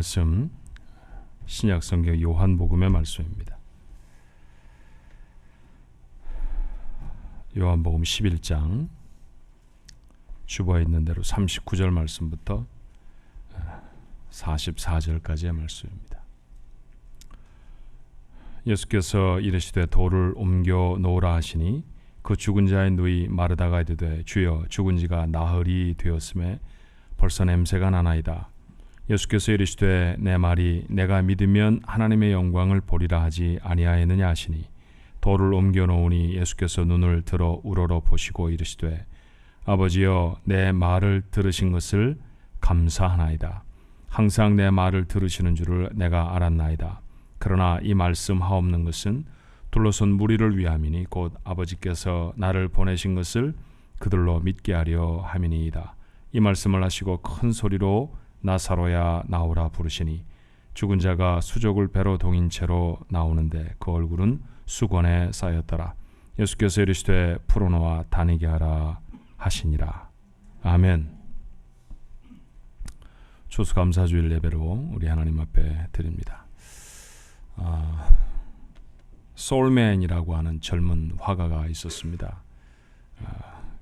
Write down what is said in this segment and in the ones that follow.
말씀 신약성경 요한복음의 말씀입니다. 요한복음 11장 주보에 있는 대로 39절 말씀부터 44절까지의 말씀입니다. 예수께서 이르시되 돌을 옮겨 놓으라 하시니 그 죽은 자의 누이 마르다가 이르되 주여 죽은 지가 나흘이 되었음에 벌써 냄새가 나나이다. 예수께서 이르시되 내 말이 내가 믿으면 하나님의 영광을 보리라 하지 아니하였느냐 하시니 돌을 옮겨 놓으니 예수께서 눈을 들어 우러러 보시고 이르시되 아버지여 내 말을 들으신 것을 감사하나이다. 항상 내 말을 들으시는 줄을 내가 알았나이다. 그러나 이 말씀 하옵는 것은 둘러선 무리를 위함이니 곧 아버지께서 나를 보내신 것을 그들로 믿게 하려 함이니이다. 이 말씀을 하시고 큰 소리로 나사로야 나오라 부르시니 죽은 자가 수족을 배로 동인 채로 나오는데 그 얼굴은 수건에 쌓였더라. 예수께서 이르시되 풀어놓아 다니게 하라 하시니라. 아멘. 추수감사주일 예배로 우리 하나님 앞에 드립니다. 소울맨이라고 하는 젊은 화가가 있었습니다.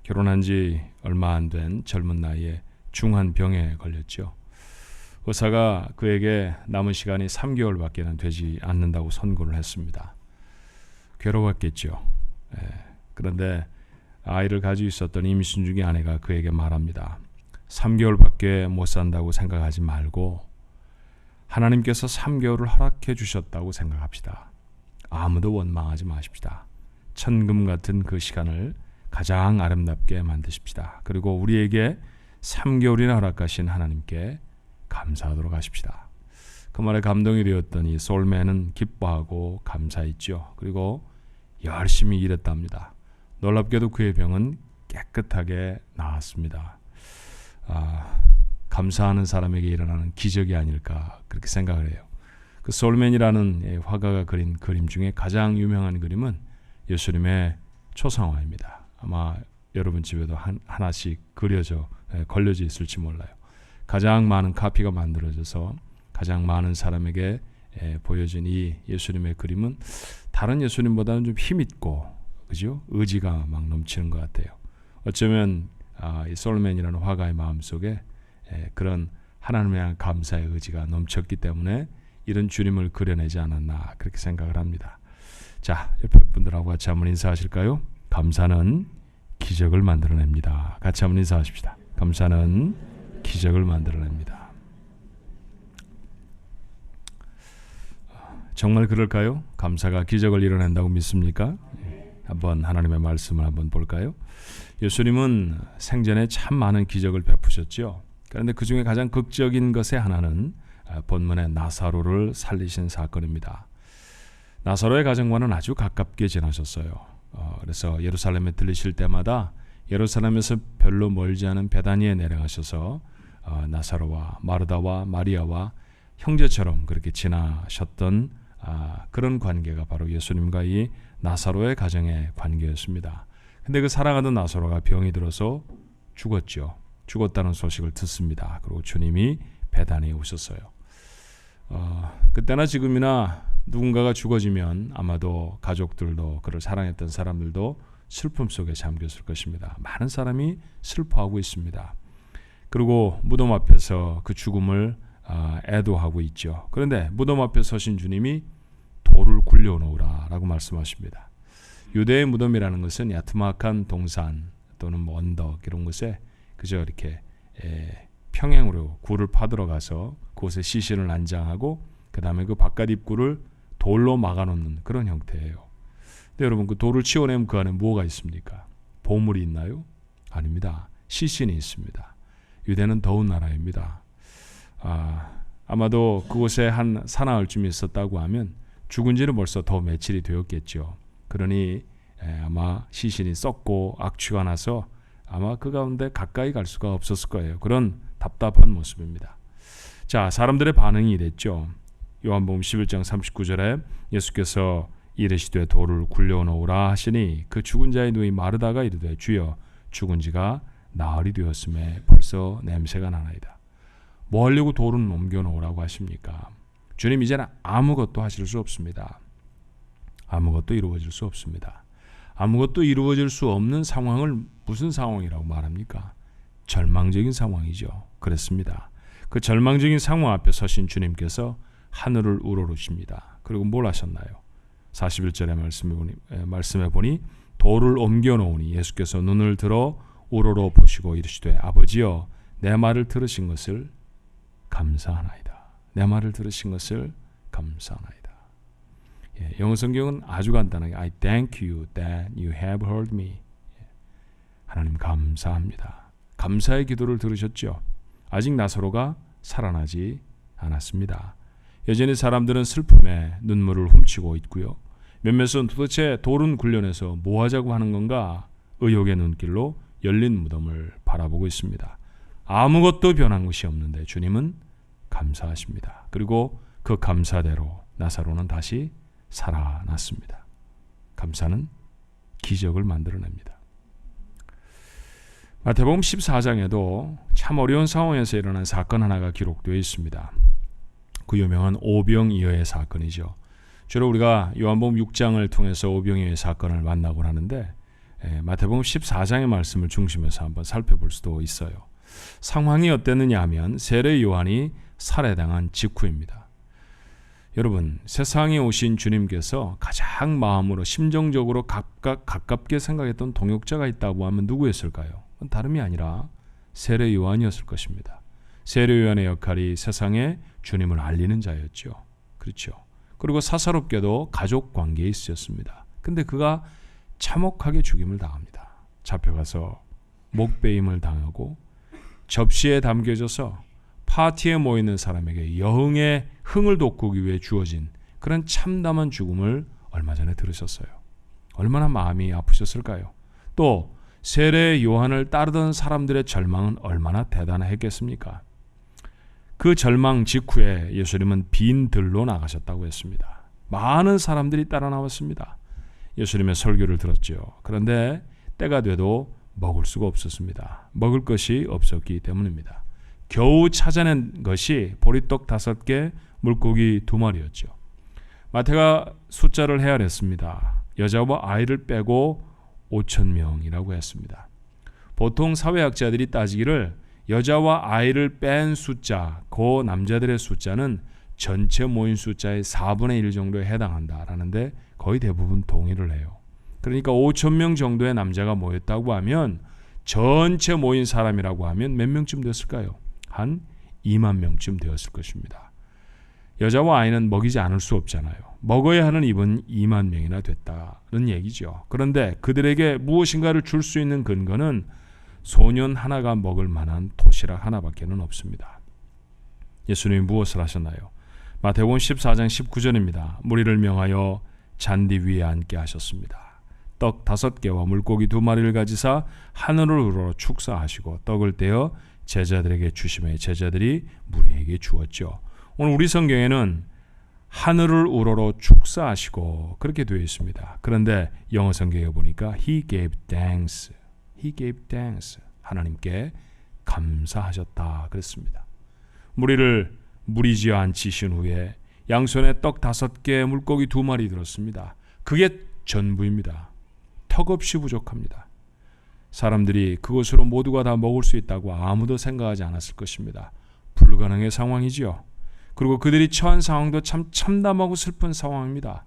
결혼한 지 얼마 안 된 젊은 나이에 중한 병에 걸렸죠. 의사가 그에게 남은 시간이 3개월밖에 되지 않는다고 선고를 했습니다. 괴로웠겠죠. 그런데 아이를 가지고 있었던 임신 중의 아내가 그에게 말합니다. 3개월밖에 못 산다고 생각하지 말고 하나님께서 3개월을 허락해 주셨다고 생각합시다. 아무도 원망하지 마십시다. 천금 같은 그 시간을 가장 아름답게 만드십시다. 그리고 우리에게 3개월이나 허락하신 하나님께 감사하도록 하십시다. 그 말에 감동이 되었던 이 소울맨은 기뻐하고 감사했죠. 그리고 열심히 일했답니다. 놀랍게도 그의 병은 깨끗하게 나았습니다. 감사하는 사람에게 일어나는 기적이 아닐까 그렇게 생각을 해요. 그 소울맨이라는 화가가 그린 그림 중에 가장 유명한 그림은 예수님의 초상화입니다. 아마 여러분 집에도 하나씩 걸려져 있을지 몰라요. 가장 많은 카피가 만들어져서 가장 많은 사람에게 보여진 이 예수님의 그림은 다른 예수님보다는 좀 힘있고 그죠? 의지가 막 넘치는 것 같아요. 어쩌면 이 솔맨이라는 화가의 마음속에 그런 하나님에 대한 감사의 의지가 넘쳤기 때문에 이런 주님을 그려내지 않았나 그렇게 생각을 합니다. 자, 옆에 분들하고 같이 한번 인사하실까요? 감사는 기적을 만들어냅니다. 같이 한번 인사하십시다. 감사는 기적을 만들어냅니다. 정말 그럴까요? 감사가 기적을 이뤄낸다고 믿습니까? 한번 하나님의 말씀을 한번 볼까요? 예수님은 생전에 참 많은 기적을 베푸셨죠. 그런데 그 중에 가장 극적인 것의 하나는 본문의 나사로를 살리신 사건입니다. 나사로의 가정과는 아주 가깝게 지나셨어요. 그래서 예루살렘에 들리실 때마다 예루살렘에서 별로 멀지 않은 베다니에 내려가셔서 나사로와 마르다와 마리아와 형제처럼 그렇게 지나셨던 그런 관계가 바로 예수님과 이 나사로의 가정의 관계였습니다. 근데 그 사랑하던 나사로가 병이 들어서 죽었죠. 죽었다는 소식을 듣습니다. 그리고 주님이 베다니에 오셨어요. 그때나 지금이나 누군가가 죽어지면 아마도 가족들도 그를 사랑했던 사람들도 슬픔 속에 잠겼을 것입니다. 많은 사람이 슬퍼하고 있습니다. 그리고 무덤 앞에서 그 죽음을 애도하고 있죠. 그런데 무덤 앞에 서신 주님이 돌을 굴려놓으라 라고 말씀하십니다. 유대의 무덤이라는 것은 야트막한 동산 또는 언덕 이런 곳에 그저 이렇게 평행으로 굴을 파들어가서 그곳에 시신을 안장하고 그 다음에 그 바깥 입구를 돌로 막아놓는 그런 형태예요. 근데 여러분 그 돌을 치워내면 그 안에 뭐가 있습니까? 보물이 있나요? 아닙니다. 시신이 있습니다. 유대는 더운 나라입니다. 아마도 그곳에 한 사나흘쯤 있었다고 하면 죽은 지는 벌써 더 며칠이 되었겠죠. 그러니 아마 시신이 썩고 악취가 나서 아마 그 가운데 가까이 갈 수가 없었을 거예요. 그런 답답한 모습입니다. 자, 사람들의 반응이 이랬죠. 요한복음 11장 39절에 예수께서 이르시되 돌을 굴려놓으라 하시니 그 죽은 자의 누이 마르다가 이르되 주여 죽은 지가 나흘이 되었음에 벌써 냄새가 나나이다. 뭐 하려고 돌은 옮겨놓으라고 하십니까? 주님 이제는 아무것도 하실 수 없습니다. 아무것도 이루어질 수 없습니다. 아무것도 이루어질 수 없는 상황을 무슨 상황이라고 말합니까? 절망적인 상황이죠. 그렇습니다. 그 절망적인 상황 앞에 서신 주님께서 하늘을 우러르십니다. 그리고 뭘 하셨나요? 41절의 말씀해 보니 돌을 옮겨 놓으니 예수께서 눈을 들어 우러러 보시고 이르시되 아버지여 내 말을 들으신 것을 감사하나이다. 내 말을 들으신 것을 감사하나이다. 영어 성경은 아주 간단하게 I thank you that you have heard me. 하나님 감사합니다. 감사의 기도를 들으셨죠. 아직 나사로가 살아나지 않았습니다. 여전히 사람들은 슬픔에 눈물을 훔치고 있고요. 몇몇은 도대체 돌은 굴려내서 뭐 하자고 하는 건가 의혹의 눈길로 열린 무덤을 바라보고 있습니다. 아무것도 변한 것이 없는데 주님은 감사하십니다. 그리고 그 감사대로 나사로는 다시 살아났습니다. 감사는 기적을 만들어냅니다. 마태복음 14장에도 참 어려운 상황에서 일어난 사건 하나가 기록되어 있습니다. 그 유명한 오병이어의 사건이죠. 주로 우리가 요한복음 6장을 통해서 오병이어의 사건을 만나곤 하는데 마태복음 14장의 말씀을 중심에서 한번 살펴볼 수도 있어요. 상황이 어땠느냐 하면 세례 요한이 살해당한 직후입니다. 여러분, 세상에 오신 주님께서 가장 마음으로 심정적으로 가깝게 생각했던 동역자가 있다고 하면 누구였을까요? 다름이 아니라 세례 요한이었을 것입니다. 세례 요한의 역할이 세상에 주님을 알리는 자였죠. 그렇죠. 그리고 사사롭게도 가족 관계에 있었습니다. 근데 그가 참혹하게 죽임을 당합니다. 잡혀가서 목베임을 당하고 접시에 담겨져서 파티에 모이는 사람에게 여흥의 흥을 돋구기 위해 주어진 그런 참담한 죽음을 얼마 전에 들으셨어요. 얼마나 마음이 아프셨을까요? 또 세례 요한을 따르던 사람들의 절망은 얼마나 대단했겠습니까? 그 절망 직후에 예수님은 빈 들로 나가셨다고 했습니다. 많은 사람들이 따라 나왔습니다. 예수님의 설교를 들었죠. 그런데 때가 돼도 먹을 수가 없었습니다. 먹을 것이 없었기 때문입니다. 겨우 찾아낸 것이 보리떡 5개, 물고기 2마리였죠. 마태가 숫자를 헤아렸습니다. 여자와 아이를 빼고 5,000명이라고 했습니다. 보통 사회학자들이 따지기를 여자와 아이를 뺀 숫자, 그 남자들의 숫자는 전체 모인 숫자의 4분의 1 정도에 해당한다라는데 거의 대부분 동의를 해요. 그러니까 5,000명 정도의 남자가 모였다고 하면 전체 모인 사람이라고 하면 몇 명쯤 됐을까요? 한 2만 명쯤 되었을 것입니다. 여자와 아이는 먹이지 않을 수 없잖아요. 먹어야 하는 입은 2만 명이나 됐다는 얘기죠. 그런데 그들에게 무엇인가를 줄 수 있는 근거는 소년 하나가 먹을 만한 도시락 하나밖에는 없습니다. 예수님이 무엇을 하셨나요? 마태복음 14장 19절입니다. 무리를 명하여 잔디 위에 앉게 하셨습니다. 떡 5개와 물고기 2마리를 가지사 하늘을 우러러 축사하시고 떡을 떼어 제자들에게 주시매 제자들이 무리에게 주었죠. 오늘 우리 성경에는 하늘을 우러러 축사하시고 그렇게 되어 있습니다. 그런데 영어 성경에 보니까 He gave thanks. He gave thanks. 하나님께 감사하셨다 그랬습니다. 무리를 무리지어 앉히신 후에 양손에 떡 5개, 물고기 2마리 들었습니다. 그게 전부입니다. 턱없이 부족합니다. 사람들이 그것으로 모두가 다 먹을 수 있다고 아무도 생각하지 않았을 것입니다. 불가능의 상황이지요. 그리고 그들이 처한 상황도 참 참담하고 슬픈 상황입니다.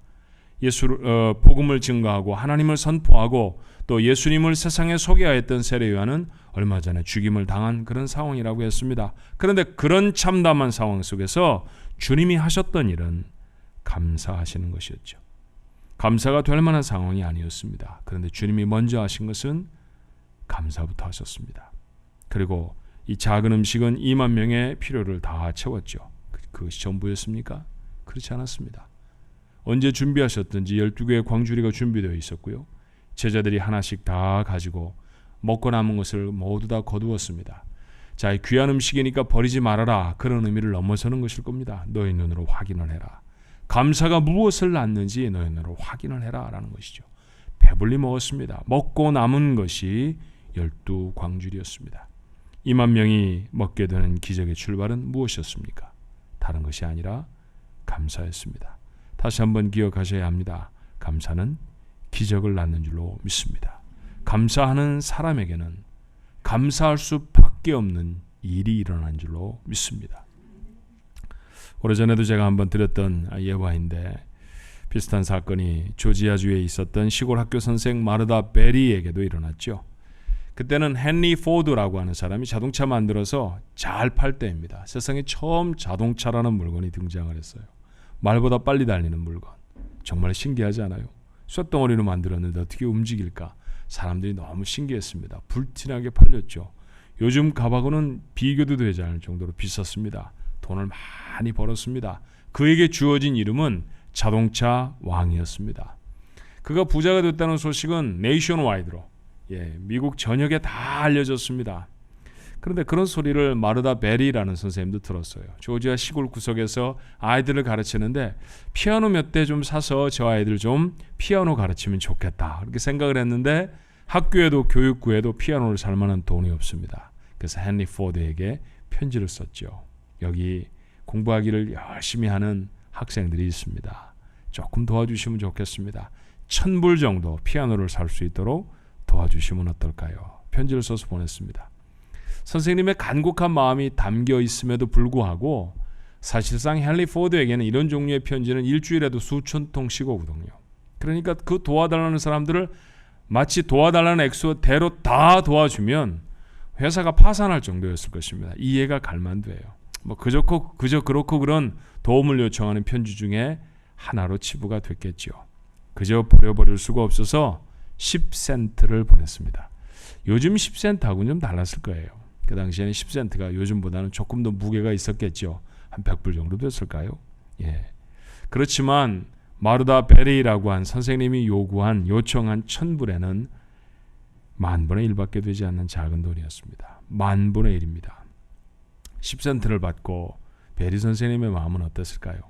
복음을 증거하고 하나님을 선포하고 또 예수님을 세상에 소개하였던 세례 요한은 얼마 전에 죽임을 당한 그런 상황이라고 했습니다. 그런데 그런 참담한 상황 속에서 주님이 하셨던 일은 감사하시는 것이었죠. 감사가 될 만한 상황이 아니었습니다. 그런데 주님이 먼저 하신 것은 감사부터 하셨습니다. 그리고 이 작은 음식은 2만 명의 필요를 다 채웠죠. 그것이 전부였습니까? 그렇지 않았습니다. 언제 준비하셨든지 12개의 광주리가 준비되어 있었고요. 제자들이 하나씩 다 가지고 먹고 남은 것을 모두 다 거두었습니다. 자, 이 귀한 음식이니까 버리지 말아라. 그런 의미를 넘어서는 것일 겁니다. 너희 눈으로 확인을 해라. 감사가 무엇을 낳는지 너희 눈으로 확인을 해라 라는 것이죠. 배불리 먹었습니다. 먹고 남은 것이 12광주리였습니다. 2만 명이 먹게 되는 기적의 출발은 무엇이었습니까? 다른 것이 아니라 감사였습니다. 다시 한번 기억하셔야 합니다. 감사는 기적을 낳는 줄로 믿습니다. 감사하는 사람에게는 감사할 수밖에 없는 일이 일어난 줄로 믿습니다. 오래전에도 제가 한번 드렸던 예화인데 비슷한 사건이 조지아주에 있었던 시골 학교 선생 마르다 베리에게도 일어났죠. 그때는 헨리 포드라고 하는 사람이 자동차 만들어서 잘 팔 때입니다. 세상에 처음 자동차라는 물건이 등장을 했어요. 말보다 빨리 달리는 물건. 정말 신기하지 않아요? 쇳덩어리로 만들었는데 어떻게 움직일까? 사람들이 너무 신기했습니다. 불티나게 팔렸죠. 요즘 값하고는 비교도 되지 않을 정도로 비쌌습니다. 돈을 많이 벌었습니다. 그에게 주어진 이름은 자동차 왕이었습니다. 그가 부자가 됐다는 소식은 네이션와이드로 미국 전역에 다 알려졌습니다. 그런데 그런 소리를 마르다 베리라는 선생님도 들었어요. 조지아 시골 구석에서 아이들을 가르치는데 피아노 몇 대 좀 사서 저 아이들 좀 피아노 가르치면 좋겠다. 그렇게 생각을 했는데 학교에도 교육부에도 피아노를 살 만한 돈이 없습니다. 그래서 헨리 포드에게 편지를 썼죠. 여기 공부하기를 열심히 하는 학생들이 있습니다. 조금 도와주시면 좋겠습니다. 1,000불 정도 피아노를 살 수 있도록 도와주시면 어떨까요? 편지를 써서 보냈습니다. 선생님의 간곡한 마음이 담겨 있음에도 불구하고 사실상 헨리 포드에게는 이런 종류의 편지는 일주일에도 수천 통씩 오거든요. 그러니까 그 도와달라는 사람들을 마치 도와달라는 액수대로 다 도와주면 회사가 파산할 정도였을 것입니다. 이해가 갈 만도예요. 그저 그렇고 그런 도움을 요청하는 편지 중에 하나로 치부가 됐겠죠. 그저 버려버릴 수가 없어서 10센트를 보냈습니다. 요즘 10센트하고는 좀 달랐을 거예요. 그 당시에는 10센트가 요즘보다는 조금 더 무게가 있었겠죠. 한 100불 정도 됐을까요? 그렇지만 마르다 베리라고 한 선생님이 요청한 1,000불에는 10,000분의 1밖에 되지 않는 작은 돈이었습니다. 10,000분의 1입니다. 10센트를 받고 베리 선생님의 마음은 어땠을까요?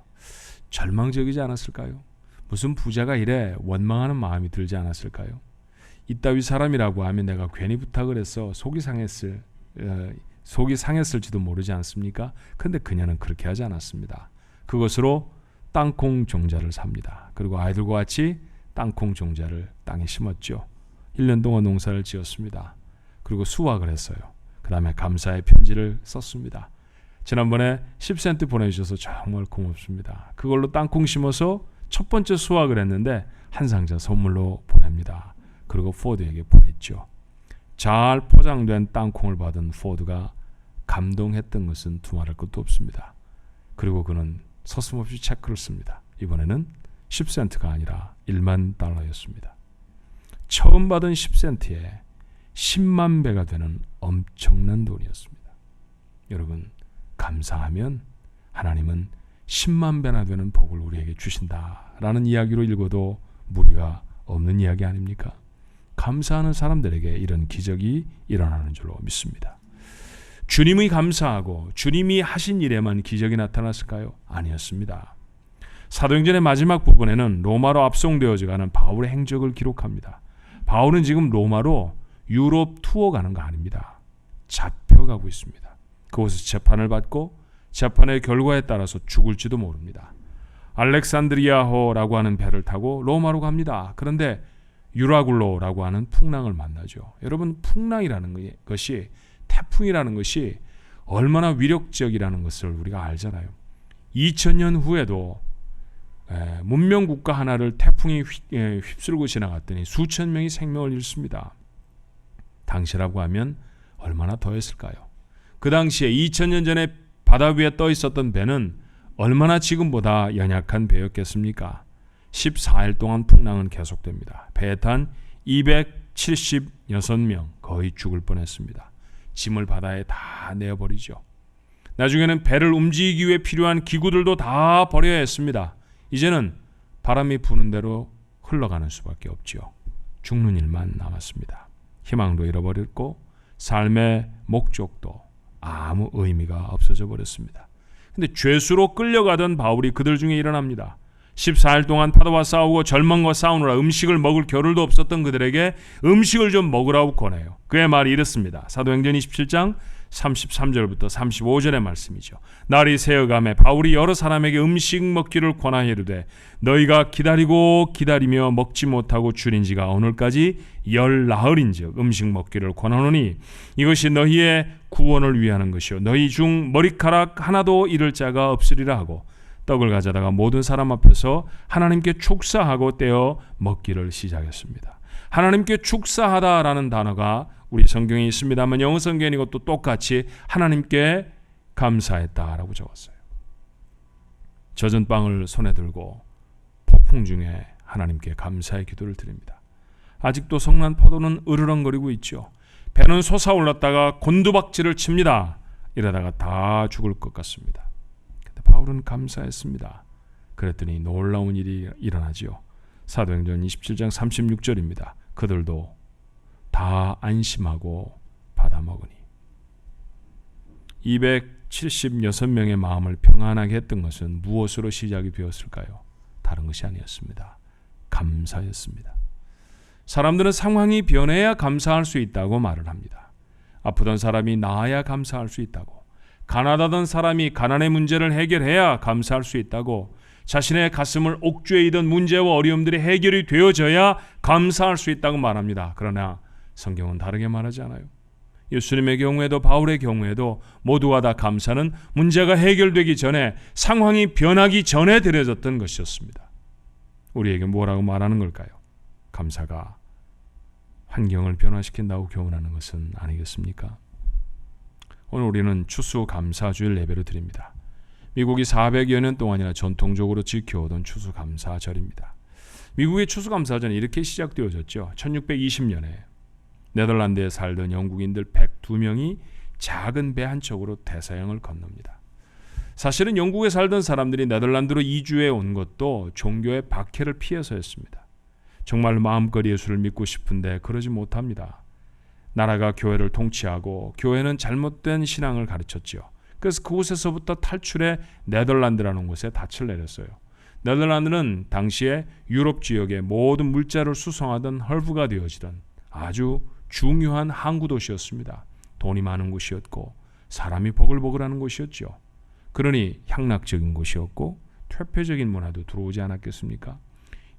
절망적이지 않았을까요? 무슨 부자가 이래 원망하는 마음이 들지 않았을까요? 이따위 사람이라고 하면 내가 괜히 부탁을 해서 속이 상했을지도 모르지 않습니까? 그런데 그녀는 그렇게 하지 않았습니다. 그것으로 땅콩 종자를 삽니다. 그리고 아이들과 같이 땅콩 종자를 땅에 심었죠. 1년 동안 농사를 지었습니다. 그리고 수확을 했어요. 그 다음에 감사의 편지를 썼습니다. 지난번에 10센트 보내주셔서 정말 고맙습니다. 그걸로 땅콩 심어서 첫 번째 수확을 했는데 한 상자 선물로 보냅니다. 그리고 포드에게 보냈죠. 잘 포장된 땅콩을 받은 포드가 감동했던 것은 두말할 것도 없습니다. 그리고 그는 서슴없이 체크를 씁니다. 이번에는 10센트가 아니라 1만 달러였습니다. 처음 받은 10센트에 10만 배가 되는 엄청난 돈이었습니다. 여러분, 감사하면 하나님은 10만 배나 되는 복을 우리에게 주신다라는 이야기로 읽어도 무리가 없는 이야기 아닙니까? 감사하는 사람들에게 이런 기적이 일어나는 줄로 믿습니다. 주님이 감사하고 주님이 하신 일에만 기적이 나타났을까요? 아니었습니다. 사도행전의 마지막 부분에는 로마로 압송되어져가는 바울의 행적을 기록합니다. 바울은 지금 로마로 유럽 투어 가는 거 아닙니다. 잡혀가고 있습니다. 그곳에서 재판을 받고 재판의 결과에 따라서 죽을지도 모릅니다. 알렉산드리아호라고 하는 배를 타고 로마로 갑니다. 그런데 유라굴로라고 하는 풍랑을 만나죠. 여러분, 풍랑이라는 것이, 태풍이라는 것이 얼마나 위력적이라는 것을 우리가 알잖아요. 2000년 후에도 문명 국가 하나를 태풍이 휩쓸고 지나갔더니 수천 명이 생명을 잃습니다. 당시라고 하면 얼마나 더했을까요? 그 당시에 2000년 전에 바다 위에 떠 있었던 배는 얼마나 지금보다 연약한 배였겠습니까? 14일 동안 풍랑은 계속됩니다. 배에 탄 276명 거의 죽을 뻔했습니다. 짐을 바다에 다 내어버리죠. 나중에는 배를 움직이기 위해 필요한 기구들도 다 버려야 했습니다. 이제는 바람이 부는 대로 흘러가는 수밖에 없죠. 죽는 일만 남았습니다. 희망도 잃어버렸고 삶의 목적도 아무 의미가 없어져 버렸습니다. 근데 죄수로 끌려가던 바울이 그들 중에 일어납니다. 14일 동안 파도와 싸우고 절망과 싸우느라 음식을 먹을 겨를도 없었던 그들에게 음식을 좀 먹으라고 권해요. 그의 말이 이렇습니다. 사도행전 27장 33절부터 35절의 말씀이죠. 날이 새어가매 바울이 여러 사람에게 음식 먹기를 권하여 이르되 너희가 기다리고 기다리며 먹지 못하고 줄인 지가 오늘까지 10나흘인즉 음식 먹기를 권하노니 이것이 너희의 구원을 위하는 것이요 너희 중 머리카락 하나도 잃을 자가 없으리라 하고 떡을 가져다가 모든 사람 앞에서 하나님께 축사하고 떼어 먹기를 시작했습니다. 하나님께 축사하다라는 단어가 우리 성경에 있습니다만 영어 성경은 이것도 똑같이 하나님께 감사했다라고 적었어요. 젖은 빵을 손에 들고 폭풍 중에 하나님께 감사의 기도를 드립니다. 아직도 성난 파도는 으르렁거리고 있죠. 배는 솟아올랐다가 곤두박질을 칩니다. 이러다가 다 죽을 것 같습니다. 근데 바울은 감사했습니다. 그랬더니 놀라운 일이 일어나지요. 사도행전 27장 36절입니다. 그들도 다 안심하고 받아먹으니 276명의 마음을 평안하게 했던 것은 무엇으로 시작이 되었을까요? 다른 것이 아니었습니다. 감사였습니다. 사람들은 상황이 변해야 감사할 수 있다고 말을 합니다. 아프던 사람이 나아야 감사할 수 있다고, 가난하던 사람이 가난의 문제를 해결해야 감사할 수 있다고, 자신의 가슴을 옥죄이던 문제와 어려움들이 해결이 되어져야 감사할 수 있다고 말합니다. 그러나 성경은 다르게 말하지 않아요. 예수님의 경우에도 바울의 경우에도 모두가 다 감사는 문제가 해결되기 전에, 상황이 변하기 전에 드려졌던 것이었습니다. 우리에게 뭐라고 말하는 걸까요? 감사가 환경을 변화시킨다고 교훈하는 것은 아니겠습니까? 오늘 우리는 추수감사주일 예배를 드립니다. 미국이 400여 년 동안이나 전통적으로 지켜오던 추수감사절입니다. 미국의 추수감사절은 이렇게 시작되어졌죠. 1620년에 네덜란드에 살던 영국인들 102명이 작은 배 한 척으로 대서양을 건넙니다. 사실은 영국에 살던 사람들이 네덜란드로 이주해 온 것도 종교의 박해를 피해서였습니다. 정말 마음껏 예수를 믿고 싶은데 그러지 못합니다. 나라가 교회를 통치하고 교회는 잘못된 신앙을 가르쳤죠. 그래서 그곳에서부터 탈출해 네덜란드라는 곳에 닻을 내렸어요. 네덜란드는 당시에 유럽 지역의 모든 물자를 수송하던 헐브가 되어지던 아주 중요한 항구 도시였습니다. 돈이 많은 곳이었고 사람이 보글보글하는 곳이었죠. 그러니 향락적인 곳이었고 퇴폐적인 문화도 들어오지 않았겠습니까?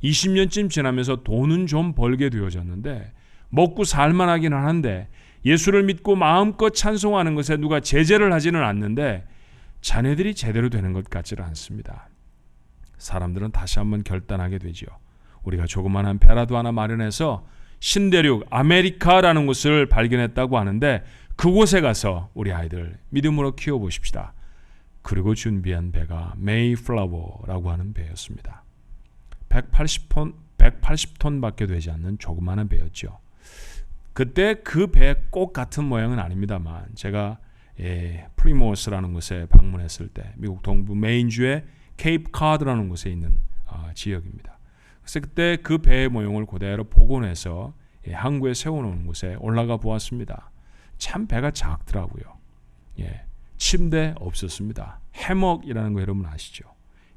20년쯤 지나면서 돈은 좀 벌게 되어졌는데 먹고 살만하긴 하는데 예수를 믿고 마음껏 찬송하는 것에 누가 제재를 하지는 않는데 자네들이 제대로 되는 것 같지는 않습니다. 사람들은 다시 한번 결단하게 되죠. 우리가 조그마한 배라도 하나 마련해서 신대륙 아메리카라는 곳을 발견했다고 하는데 그곳에 가서 우리 아이들 믿음으로 키워보십시다. 그리고 준비한 배가 메이플라워라고 하는 배였습니다. 180톤밖에 되지 않는 조그마한 배였죠. 그때 그 배 꼭 같은 모양은 아닙니다만 제가 프리모스라는 곳에 방문했을 때 미국 동부 메인주의 케이프 카드라는 곳에 있는 지역입니다. 그래서 그때 그 배의 모형을 그대로 복원해서 항구에 세워놓은 곳에 올라가 보았습니다. 참 배가 작더라고요. 침대 없었습니다. 해먹이라는 거 여러분 아시죠?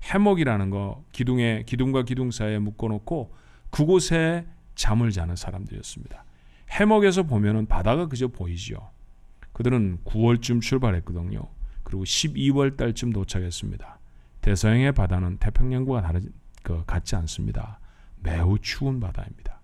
해먹이라는 거 기둥과 기둥 사이에 묶어놓고 그곳에 잠을 자는 사람들이었습니다. 해먹에서 보면은 바다가 그저 보이죠. 그들은 9월쯤 출발했거든요. 그리고 12월 달쯤 도착했습니다. 대서양의 바다는 태평양과 같지 않습니다. 매우 추운 바다입니다.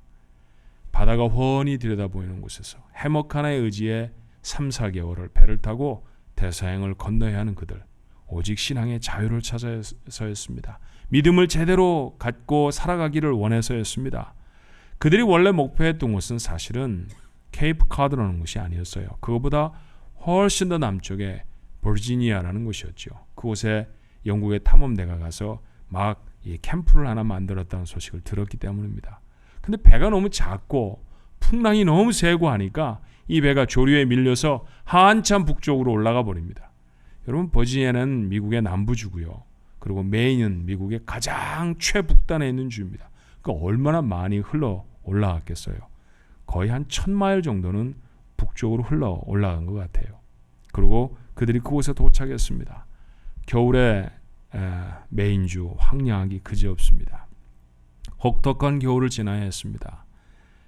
바다가 훤히 들여다보이는 곳에서 해먹 하나에 의지해 3, 4개월을 배를 타고 대서양을 건너야 하는 그들, 오직 신앙의 자유를 찾아서였습니다. 믿음을 제대로 갖고 살아가기를 원해서였습니다. 그들이 원래 목표했던 곳은 사실은 케이프 카드라는 곳이 아니었어요. 그것보다 훨씬 더 남쪽에 버지니아라는 곳이었죠. 그곳에 영국의 탐험대가 가서 막 이 캠프를 하나 만들었다는 소식을 들었기 때문입니다. 근데 배가 너무 작고 풍랑이 너무 세고 하니까 이 배가 조류에 밀려서 한참 북쪽으로 올라가 버립니다. 여러분, 버지니아는 미국의 남부주고요. 그리고 메인은 미국의 가장 최북단에 있는 주입니다. 그러니까 얼마나 많이 흘러 올라갔겠어요. 거의 한 1000마일 정도는 북쪽으로 흘러 올라간 것 같아요. 그리고 그들이 그곳에 도착했습니다. 겨울에 메인주 황량하기 그지없습니다. 혹독한 겨울을 지나야 했습니다.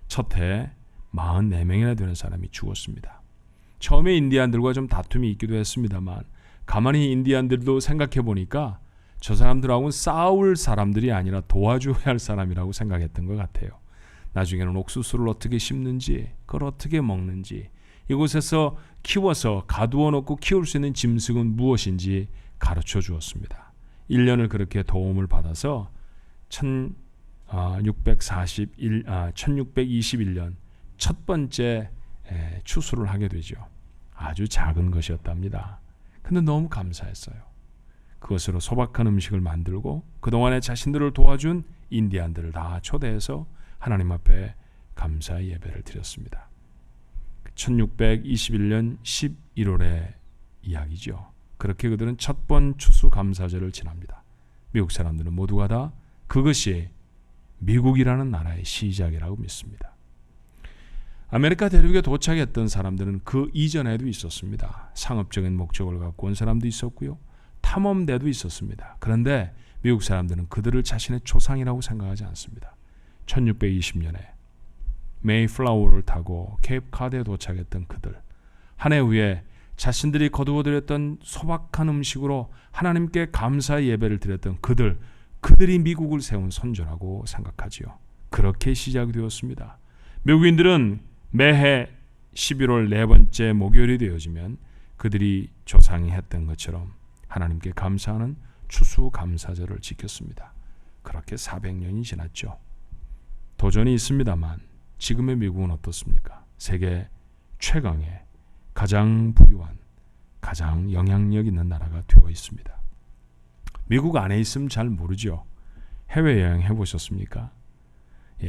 첫 해에 44명이나 되는 사람이 죽었습니다. 처음에 인디안들과 좀 다툼이 있기도 했습니다만 가만히 인디안들도 생각해 보니까 저 사람들하고는 싸울 사람들이 아니라 도와줘야 할 사람이라고 생각했던 것 같아요. 나중에는 옥수수를 어떻게 심는지, 그걸 어떻게 먹는지, 이곳에서 키워서 가두어 놓고 키울 수 있는 짐승은 무엇인지 가르쳐 주었습니다. 1년을 그렇게 도움을 받아서 1621년 첫 번째 추수를 하게 되죠. 아주 작은 것이었답니다. 근데 너무 감사했어요. 그것으로 소박한 음식을 만들고 그동안에 자신들을 도와준 인디안들을 다 초대해서 하나님 앞에 감사의 예배를 드렸습니다. 1621년 11월의 이야기죠. 그렇게 그들은 첫 번 추수 감사절을 지납니다. 미국 사람들은 모두가 다 그것이 미국이라는 나라의 시작이라고 믿습니다. 아메리카 대륙에 도착했던 사람들은 그 이전에도 있었습니다. 상업적인 목적을 갖고 온 사람도 있었고요. 탐험대도 있었습니다. 그런데 미국 사람들은 그들을 자신의 조상이라고 생각하지 않습니다. 1620년에 메이플라워를 타고 케이프카드에 도착했던 그들, 한 해 후에 자신들이 거두어들였던 소박한 음식으로 하나님께 감사의 예배를 드렸던 그들이 미국을 세운 선조라고 생각하지요. 그렇게 시작이 되었습니다. 미국인들은 매해 11월 네 번째 목요일이 되어지면 그들이 조상이 했던 것처럼 하나님께 감사하는 추수감사절을 지켰습니다. 그렇게 400년이 지났죠. 도전이 있습니다만 지금의 미국은 어떻습니까? 세계 최강의 가장 부유한, 가장 영향력 있는 나라가 되어 있습니다. 미국 안에 있으면 잘 모르죠. 해외여행 해보셨습니까?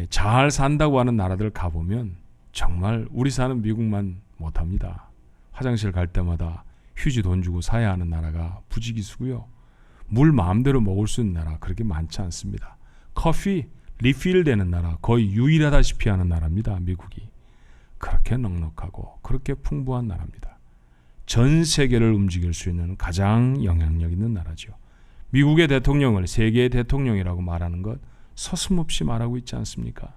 잘 산다고 하는 나라들 가보면 정말 우리 사는 미국만 못합니다. 화장실 갈 때마다 휴지 돈 주고 사야 하는 나라가 부지기수고요. 물 마음대로 먹을 수 있는 나라 그렇게 많지 않습니다. 커피 리필되는 나라 거의 유일하다시피 하는 나라입니다. 미국이. 그렇게 넉넉하고 그렇게 풍부한 나라입니다. 전 세계를 움직일 수 있는 가장 영향력 있는 나라죠. 미국의 대통령을 세계의 대통령이라고 말하는 것 서슴없이 말하고 있지 않습니까?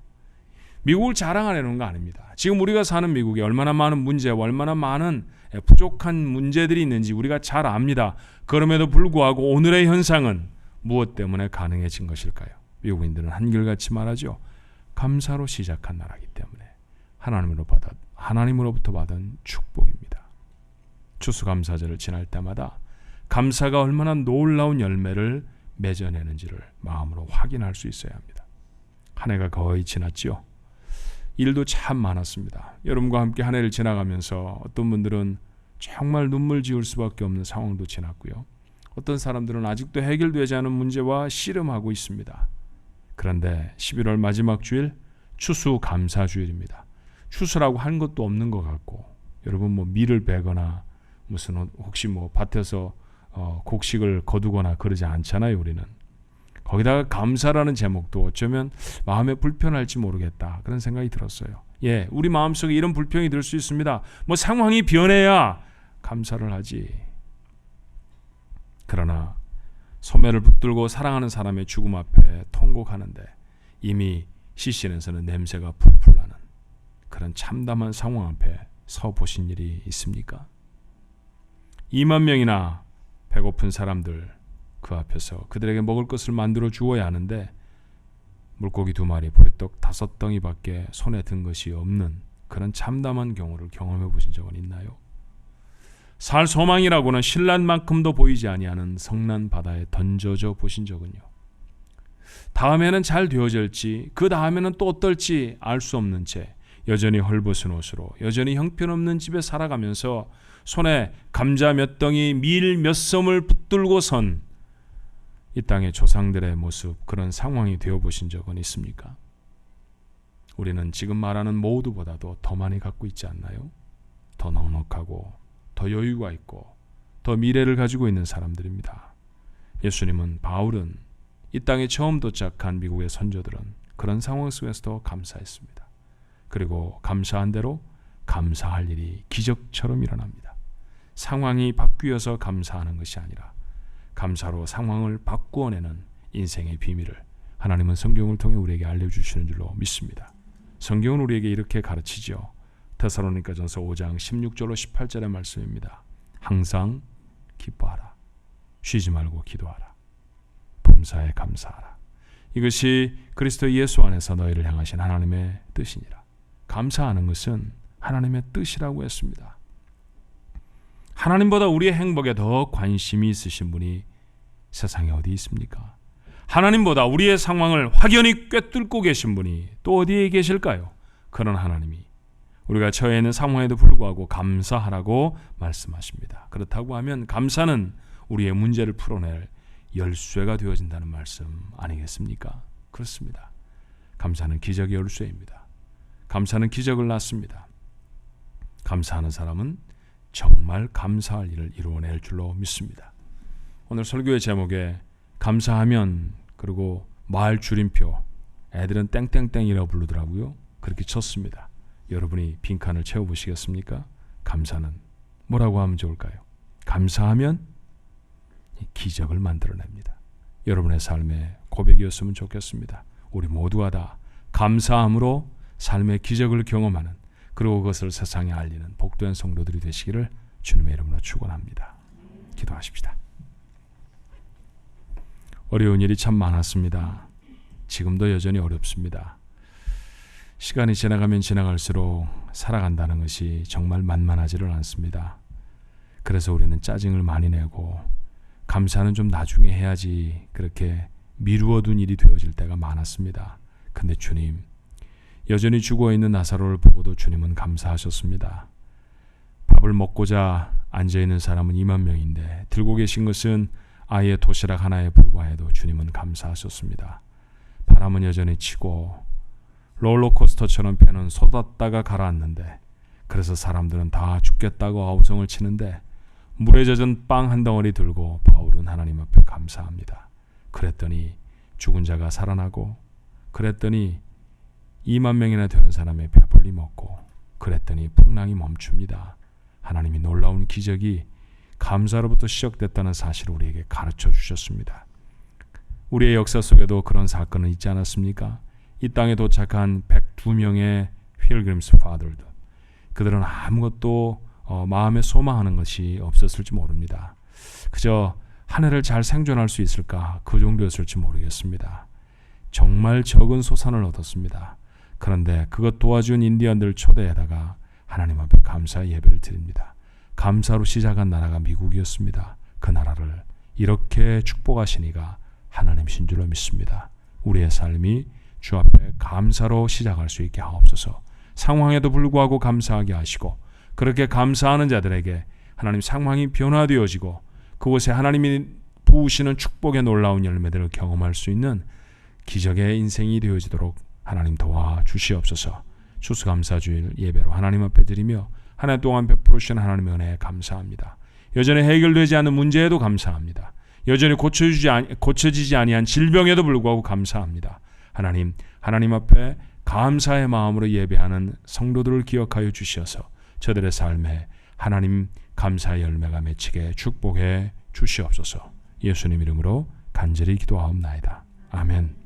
미국을 자랑하려는 거 아닙니다. 지금 우리가 사는 미국에 얼마나 많은 문제와 얼마나 많은 부족한 문제들이 있는지 우리가 잘 압니다. 그럼에도 불구하고 오늘의 현상은 무엇 때문에 가능해진 것일까요? 미국인들은 한결같이 말하죠. 감사로 시작한 나라이기 때문에 하나님으로부터 받은 축복입니다. 추수감사절을 지날 때마다 감사가 얼마나 놀라운 열매를 맺어내는지를 마음으로 확인할 수 있어야 합니다. 한 해가 거의 지났지요. 일도 참 많았습니다. 여러분과 함께 한 해를 지나가면서 어떤 분들은 정말 눈물 지을 수밖에 없는 상황도 지났고요. 어떤 사람들은 아직도 해결되지 않은 문제와 씨름하고 있습니다. 그런데 11월 마지막 주일 추수감사주일입니다. 추수라고 한 것도 없는 것 같고 여러분 밀을 베거나 무슨 혹시 밭에서 곡식을 거두거나 그러지 않잖아요. 우리는 거기다가 감사라는 제목도 어쩌면 마음에 불편할지 모르겠다 그런 생각이 들었어요. 우리 마음속에 이런 불평이 들 수 있습니다. 상황이 변해야 감사를 하지. 그러나 소매를 붙들고 사랑하는 사람의 죽음 앞에 통곡하는데 이미 시신에서는 냄새가 풀풀 나는 그런 참담한 상황 앞에 서 보신 일이 있습니까? 2만 명이나 배고픈 사람들 그 앞에서 그들에게 먹을 것을 만들어 주어야 하는데 물고기 2마리, 보리떡 5덩이밖에 손에 든 것이 없는 그런 참담한 경우를 경험해 보신 적은 있나요? 살 소망이라고는 신란만큼도 보이지 아니하는 성난 바다에 던져져 보신 적은요? 다음에는 잘 되어질지 그 다음에는 또 어떨지 알 수 없는 채 여전히 헐벗은 옷으로 여전히 형편없는 집에 살아가면서 손에 감자 몇 덩이, 밀 몇 섬을 붙들고 선 이 땅의 조상들의 모습, 그런 상황이 되어보신 적은 있습니까? 우리는 지금 말하는 모두보다도 더 많이 갖고 있지 않나요? 더 넉넉하고 더 여유가 있고 더 미래를 가지고 있는 사람들입니다. 예수님은, 바울은, 이 땅에 처음 도착한 미국의 선조들은 그런 상황 속에서도 감사했습니다. 그리고 감사한 대로 감사할 일이 기적처럼 일어납니다. 상황이 바뀌어서 감사하는 것이 아니라 감사로 상황을 바꾸어내는 인생의 비밀을 하나님은 성경을 통해 우리에게 알려주시는 줄로 믿습니다. 성경은 우리에게 이렇게 가르치죠. 데살로니가전서 5장 16절로 18절의 말씀입니다. 항상 기뻐하라. 쉬지 말고 기도하라. 범사에 감사하라. 이것이 그리스도 예수 안에서 너희를 향하신 하나님의 뜻이니라. 감사하는 것은 하나님의 뜻이라고 했습니다. 하나님보다 우리의 행복에 더 관심이 있으신 분이 세상에 어디 있습니까? 하나님보다 우리의 상황을 확연히 꿰뚫고 계신 분이 또 어디에 계실까요? 그런 하나님이 우리가 처해 있는 상황에도 불구하고 감사하라고 말씀하십니다. 그렇다고 하면 감사는 우리의 문제를 풀어낼 열쇠가 되어진다는 말씀 아니겠습니까? 그렇습니다. 감사는 기적의 열쇠입니다. 감사는 기적을 낳습니다. 감사하는 사람은 정말 감사할 일을 이루어낼 줄로 믿습니다. 오늘 설교의 제목에 감사하면, 그리고 말 줄임표, 애들은 땡땡땡이라고 부르더라고요. 그렇게 쳤습니다. 여러분이 빈칸을 채워보시겠습니까? 감사는 뭐라고 하면 좋을까요? 감사하면 기적을 만들어냅니다. 여러분의 삶의 고백이었으면 좋겠습니다. 우리 모두가 다 감사함으로 삶의 기적을 경험하는, 그리고 그것을 세상에 알리는 복된 성도들이 되시기를 주님의 이름으로 축원합니다. 기도하십시다. 어려운 일이 참 많았습니다. 지금도 여전히 어렵습니다. 시간이 지나가면 지나갈수록 살아간다는 것이 정말 만만하지를 않습니다. 그래서 우리는 짜증을 많이 내고 감사는 좀 나중에 해야지, 그렇게 미루어둔 일이 되어질 때가 많았습니다. 근데 주님, 여전히 죽어있는 나사로를 보고도 주님은 감사하셨습니다. 밥을 먹고자 앉아있는 사람은 2만 명인데 들고 계신 것은 아이의 도시락 하나에 불과해도 주님은 감사하셨습니다. 바람은 여전히 치고 롤러코스터처럼 배는 쏟았다가 가라앉는데, 그래서 사람들은 다 죽겠다고 아우성을 치는데 물에 젖은 빵 한 덩어리 들고 바울은 하나님 앞에 감사합니다. 그랬더니 죽은 자가 살아나고, 그랬더니 2만 명이나 되는 사람의 배불리 먹고, 그랬더니 풍랑이 멈춥니다. 하나님이 놀라운 기적이 감사로부터 시작됐다는 사실을 우리에게 가르쳐 주셨습니다. 우리의 역사 속에도 그런 사건은 있지 않았습니까? 이 땅에 도착한 102명의 필그림스 파더들, 그들은 아무것도 마음에 소망하는 것이 없었을지 모릅니다. 그저 한 해를 잘 생존할 수 있을까, 그 정도였을지 모르겠습니다. 정말 적은 소산을 얻었습니다. 그런데 그것 도와준 인디언들 초대에다가 하나님 앞에 감사 예배를 드립니다. 감사로 시작한 나라가 미국이었습니다. 그 나라를 이렇게 축복하시니가 하나님이신 줄로 믿습니다. 우리의 삶이 주 앞에 감사로 시작할 수 있게 하옵소서. 상황에도 불구하고 감사하게 하시고, 그렇게 감사하는 자들에게 하나님 상황이 변화되어지고 그곳에 하나님이 부으시는 축복의 놀라운 열매들을 경험할 수 있는 기적의 인생이 되어지도록 하나님 도와주시옵소서. 추수감사주일 예배로 하나님 앞에 드리며 한 해 동안 베풀으신 하나님의 은혜에 감사합니다. 여전히 해결되지 않는 문제에도 감사합니다. 여전히 고쳐지지 아니한 질병에도 불구하고 감사합니다. 하나님 앞에 감사의 마음으로 예배하는 성도들을 기억하여 주시어서 저들의 삶에 하나님 감사의 열매가 맺히게 축복해 주시옵소서. 예수님 이름으로 간절히 기도하옵나이다. 아멘.